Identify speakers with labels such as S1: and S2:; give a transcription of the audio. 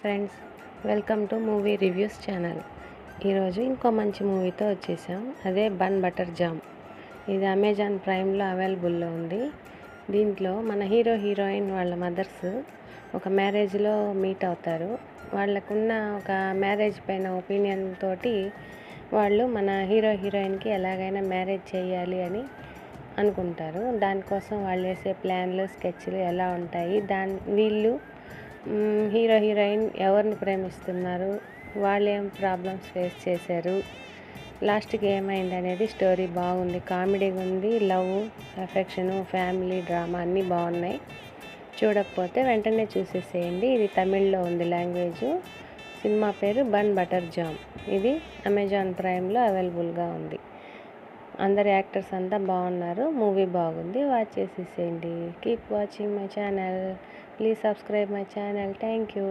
S1: Friends, welcome to movie reviews channel. ఈరోజు ఇంకో మంచి మూవీతో వచ్చేసాం. అదే బన్ బటర్ జామ్. ఇది అమెజాన్ ప్రైమ్లో అవైలబుల్లో ఉంది. దీంట్లో మన హీరోయిన్ వాళ్ళ మదర్స్ ఒక మ్యారేజ్లో మీట్ అవుతారు. వాళ్ళకున్న ఒక మ్యారేజ్ పైన ఒపీనియన్ తోటి వాళ్ళు మన హీరోయిన్కి ఎలాగైనా మ్యారేజ్ చేయాలి అని అనుకుంటారు. దానికోసం వాళ్ళు వేసే ప్లాన్లు, స్కెచ్లు ఎలా ఉంటాయి, వీళ్ళు హీరోయిన్ ఎవరిని ప్రేమిస్తున్నారు, వాళ్ళు ఏం ప్రాబ్లమ్స్ ఫేస్ చేశారు, లాస్ట్కి ఏమైంది అనేది స్టోరీ బాగుంది. కామెడీగా ఉంది. లవ్, ఎఫెక్షను, ఫ్యామిలీ డ్రామా అన్నీ బాగున్నాయి. చూడకపోతే వెంటనే చూసేసేయండి. ఇది తమిళ్లో ఉంది లాంగ్వేజు. సినిమా పేరు బన్ బటర్ జామ్. ఇది అమెజాన్ ప్రైమ్లో అవైలబుల్గా ఉంది. అందరు యాక్టర్స్ అంతా బాగున్నారు. మూవీ బాగుంది. వాచ్ చేసేసేయండి. Keep watching my channel. Please subscribe my channel. Thank you.